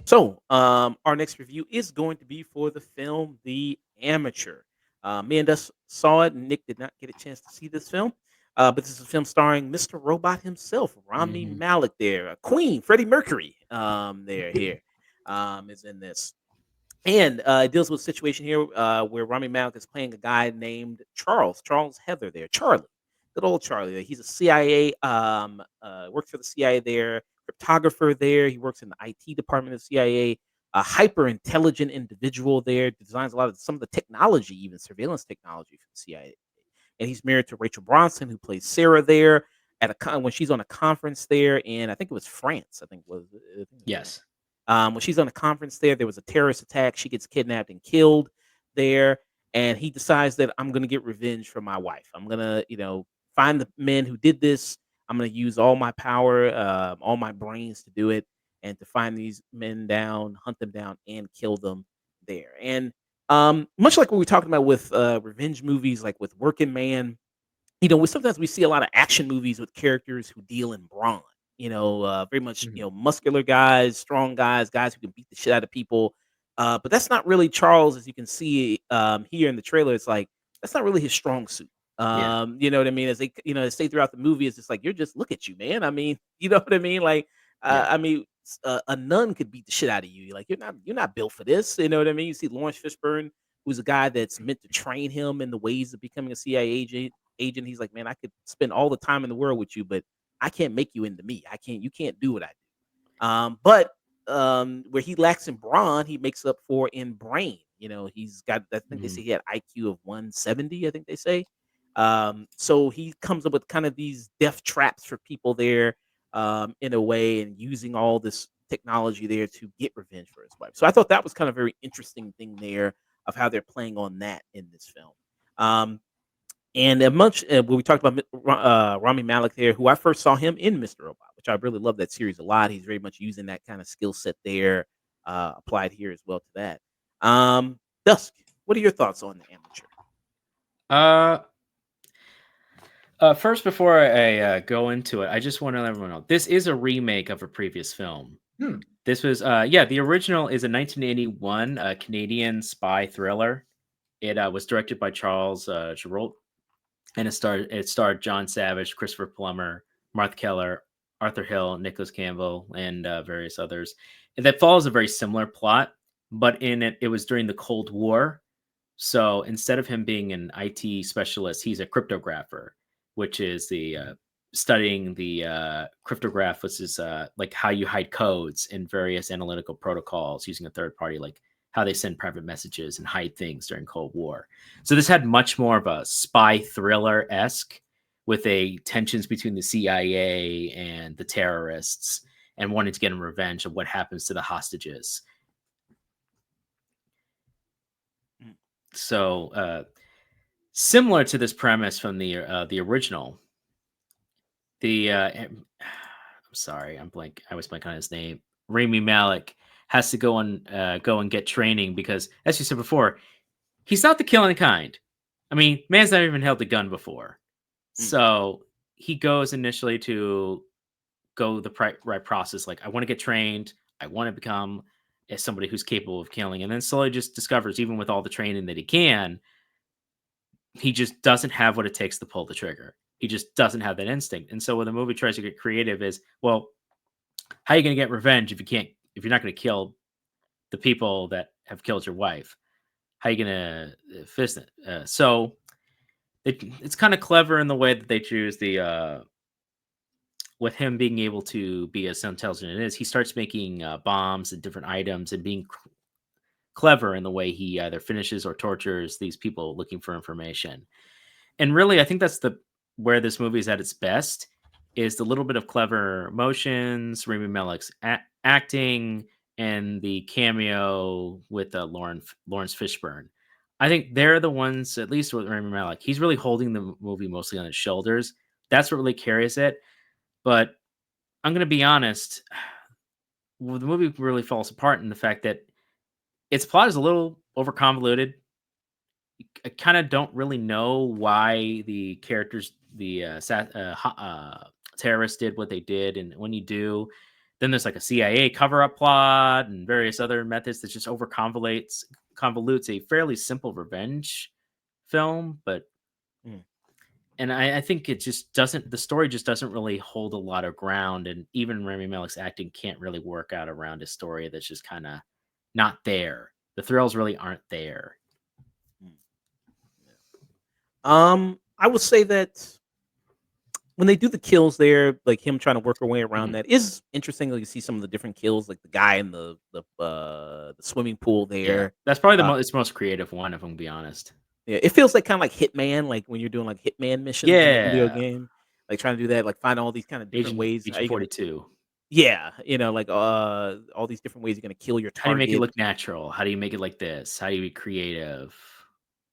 So, our next review is going to be for the film The Amateur. Me and us saw it, and Nick did not get a chance to see this film. But this is a film starring Mr. Robot himself, Rami Mhm. Malek there, Queen, Freddie Mercury, here, is in this. And it deals with a situation here where Rami Malek is playing a guy named Charles Heather there, Charlie, good old Charlie. He's a CIA, works for the CIA there, cryptographer there. He works in the IT department of CIA. A hyper intelligent individual there, designs a lot of some of the technology, even surveillance technology for the CIA. And he's married to Rachel Bronson, who plays Sarah there at when she's on a conference there in I think it was France. I think it was France. Yes. When she's on a conference there was a terrorist attack. She gets kidnapped and killed there, and he decides that I'm going to get revenge for my wife. I'm going to, find the men who did this. I'm going to use all my power, all my brains to do it, and to find these men down, hunt them down, and kill them there. And much like what we talked about with revenge movies, like with Working Man, sometimes we see a lot of action movies with characters who deal in brawn. Very much Mhm. muscular guys, strong guys who can beat the shit out of people. But that's not really Charles, as you can see here in the trailer. It's like that's not really his strong suit. Yeah. You know what I mean? As they say throughout the movie, it's just like look at you, man. I mean, you know what I mean? Like, Yeah. a nun could beat the shit out of you. Like, you're not built for this. You know what I mean? You see Lawrence Fishburne, who's a guy that's meant to train him in the ways of becoming a CIA agent. He's like, man, I could spend all the time in the world with you, but I can't make you into me. You can't do what I do. But where he lacks in brawn, he makes up for in brain. He's got, I think they Mhm. say he had IQ of 170, I think they say. So he comes up with kind of these death traps for people there, in a way, and using all this technology there to get revenge for his wife. So I thought that was kind of a very interesting thing there of how they're playing on that in this film. And when we talked about Rami Malek there, who I first saw him in Mr. Robot, which I really love that series a lot. He's very much using that kind of skill set there, applied here as well to that. Dusk, what are your thoughts on the Amateur? Uh, First, before I go into it, I just want to let everyone know this is a remake of a previous film. Hmm. This was, the original is a 1981 Canadian spy thriller. It was directed by Charles Giroux, and it starred John Savage, Christopher Plummer, Mark Keller, Arthur Hill, Nicholas Campbell, and various others. And that follows a very similar plot, but in it was during the Cold War. So instead of him being an IT specialist, he's a cryptographer, which is the studying the cryptograph, which is like how you hide codes in various analytical protocols using a third party, like how they send private messages and hide things during Cold War. So this had much more of a spy thriller esque, with a tensions between the CIA and the terrorists, and wanting to get in revenge of what happens to the hostages. Mm. So similar to this premise from the original, I'm sorry, I'm blank. I was blank on his name. Rami Malek has to go and get training because, as you said before, he's not the killing kind. I mean, man's never even held a gun before, Mm. so he goes initially to go the right process. Like, I want to get trained. I want to become as somebody who's capable of killing, and then slowly just discovers, even with all the training that he can, he just doesn't have what it takes to pull the trigger. He just doesn't have that instinct. And so when the movie tries to get creative is, well, how are you going to get revenge if you're not going to kill the people that have killed your wife? How are you going to fist it? It's kind of clever in the way that they choose with him being able to be as intelligent as he starts making bombs and different items and being clever in the way he either finishes or tortures these people looking for information. And really, I think that's where this movie is at its best, is the little bit of clever motions, Rami Malek's acting, and the cameo with Lawrence Fishburne. I think they're the ones, at least with Rami Malek, he's really holding the movie mostly on his shoulders. That's what really carries it. But I'm going to be honest, the movie really falls apart in the fact that its plot is a little over convoluted. I kind of don't really know why the characters, the terrorists, did what they did, and when you do, then there's like a CIA cover-up plot and various other methods that just over convolutes a fairly simple revenge film. But Mm. and I think it just doesn't. The story just doesn't really hold a lot of ground, and even Rami Malek's acting can't really work out around a story that's just kind of not there. The thrills really aren't there. Mm. I would say that when they do the kills there, like him trying to work her way around Mhm. that is interesting. Like you see some of the different kills, like the guy in the swimming pool Yeah, there. that's probably Uh, its most creative one, if I'm gonna be honest. yeah, it feels like kind of like Hitman, like when you're doing like Hitman missions in a video Yeah, game, like trying to do that, like find all these kind of different ways. How Agent you gonna 42. Yeah, like, all these different ways you're gonna kill your How do you make it target. look natural? How do you make it like this? How do you be creative?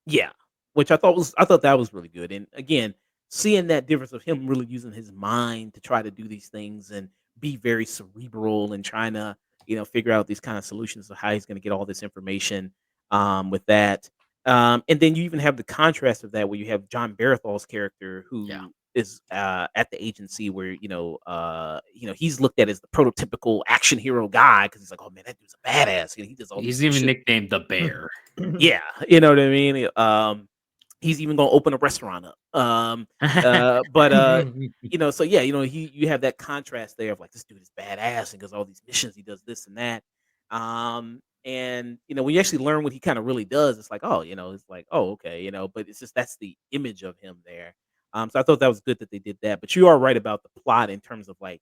Yeah, which I thought that was really good, and again, seeing that difference of him really using his mind to try to do these things and be very cerebral and trying to, figure out these kind of solutions of how he's gonna get all this information, with that. And then you even have the contrast of that where you have John Barathal's character Yeah, who is, at the agency where, he's looked at as the prototypical action hero guy because he's like, "Oh, man, that dude's a badass, he does all these he's even missions." nicknamed the Bear. Yeah, you know what I mean? He's even gonna open a restaurant up. But, so yeah, you have that contrast there of like, this dude is badass and does all these missions, he does this and that. And when you actually learn what he kind of really does, it's like, oh, it's like, oh, okay, but it's just that's the image of him there. So I thought that was good that they did that. But you are right about the plot in terms of like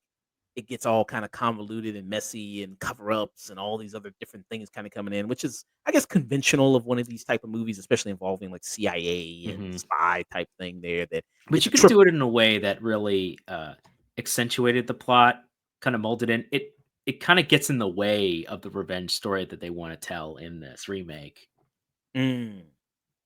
it gets all kind of convoluted and messy and cover-ups and all these other different things kind of coming in, which is, I guess, conventional of one of these type of movies, especially involving like CIA and Mhm. spy type thing there. That But it's you a could trip. do it in a way that really accentuated the plot, kind of molded in. It kind of gets in the way of the revenge story that they want to tell in this remake. Mm,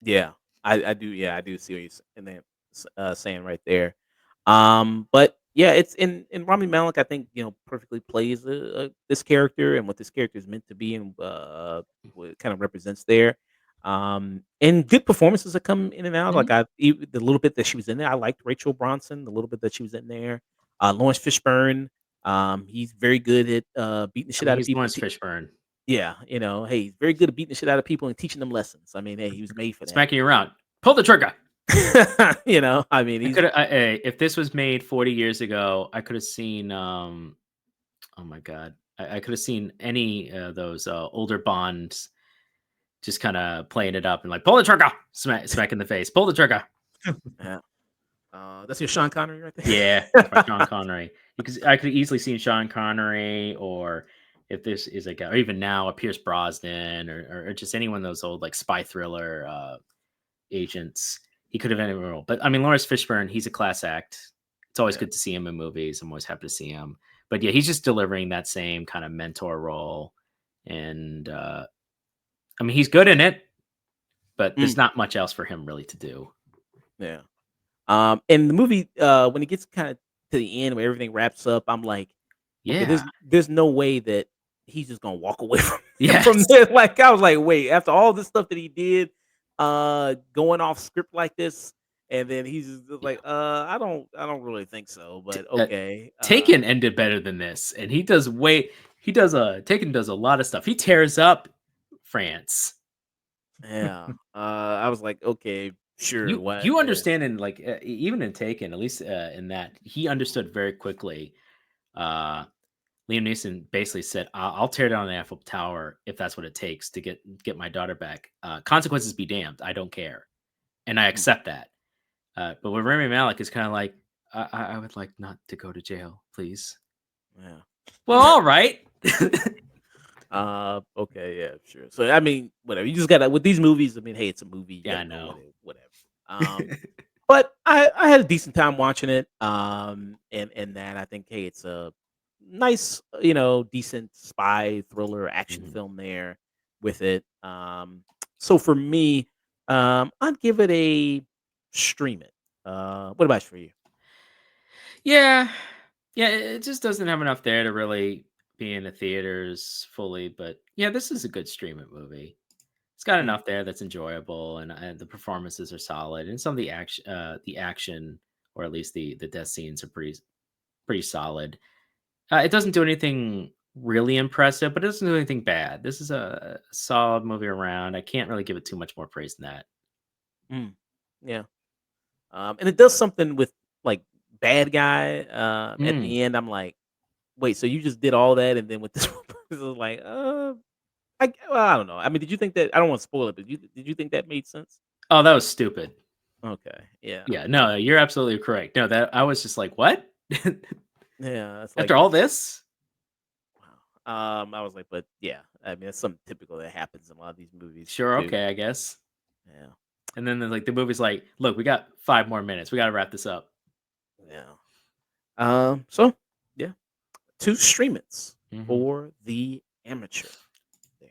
yeah, I do. Yeah, I do see what you're saying right there. But yeah, it's in Rami Malek. I think perfectly plays this character and what this character is meant to be and what it kind of represents there. And good performances that come in and out. Like Mhm. the little bit that she was in there, I liked Rachel Bronson. The little bit that she was in there, Lawrence Fishburne. He's very good at beating the I shit mean, out of he's people. Lawrence Fishburne. Yeah, hey, he's very good at beating the shit out of people and teaching them lessons. I mean, hey, he was made for that. Smacking you around. Pull the trigger. I mean, I he's could have if this was made 40 years ago, I could have seen oh my god. I could have seen any of those older Bonds just kind of playing it up and like pull the trigger, smack in the face, pull the trigger. yeah. That's your Sean Connery right Yeah, that's my there. Sean Connery. Because I could easily seen Sean Connery, or if this is like, or even now a Pierce Brosnan, or just any one of those old like spy thriller agents. He could have any role. But I mean, Lawrence Fishburne, he's a class act. It's always Yeah. good to see him in movies. I'm always happy to see him. But yeah, he's just delivering that same kind of mentor role. And I mean, he's good in it, but there's Mm, not much else for him really to do. yeah. And the movie, when it gets kind of to the end where everything wraps up, I'm like, okay, Yeah. there's no way that he's just gonna walk away from Yes. there. Like I was like, wait, after all this stuff that he did, going off script like this, and then he's just like, I don't really think so, T- but uh, okay. Taken ended better than this, and he does a Taken does a lot of stuff. He tears up France. Yeah. I was like, okay, sure, what? You understand in like even in Taken, at least in that he understood very quickly. Uh, Liam Neeson basically said, I'll tear down the Eiffel Tower if that's what it takes to get my daughter back. Consequences be damned. I don't care, and I accept that." But with Rami Malek, is kind of like, I would like not to go to jail, please." Yeah. Well, all right. Okay, yeah, sure. So I mean, whatever. You just gotta with these movies. I mean, hey, it's a movie. You Yeah, I gotta go know. with it. Whatever. But I had a decent time watching it. And that I think, hey, it's a nice, decent spy thriller action Mhm. film there with it. So for me, I'd give it a stream it. What about for you? Yeah, yeah. It just doesn't have enough there to really. be in the theaters fully, but yeah, this is a good streaming movie. It's got Mm, enough there that's enjoyable, and the performances are solid, and some of the action, or at least the death scenes are pretty solid. It doesn't do anything really impressive, but it doesn't do anything bad. This is a solid movie around. I can't really give it too much more praise than that. mm, yeah. And it does something with like bad guy. At Mm. the end, I'm like, wait, so you just did all that, and then with this, this is like, I don't know. I mean, did you think that? I don't want to spoil it, but did you think that made sense? Oh, that was stupid. Okay, yeah, Yeah, no, you're absolutely correct. No, that I was just like, what? yeah. It's like, After all this? wow. I was like, but yeah, I mean, it's something typical that happens in a lot of these movies Sure, too. okay, I guess. Yeah, And then the movie's like, look, we got 5 more minutes. We got to wrap this up. yeah. So yeah, two streamings Hmm. for the amateur there.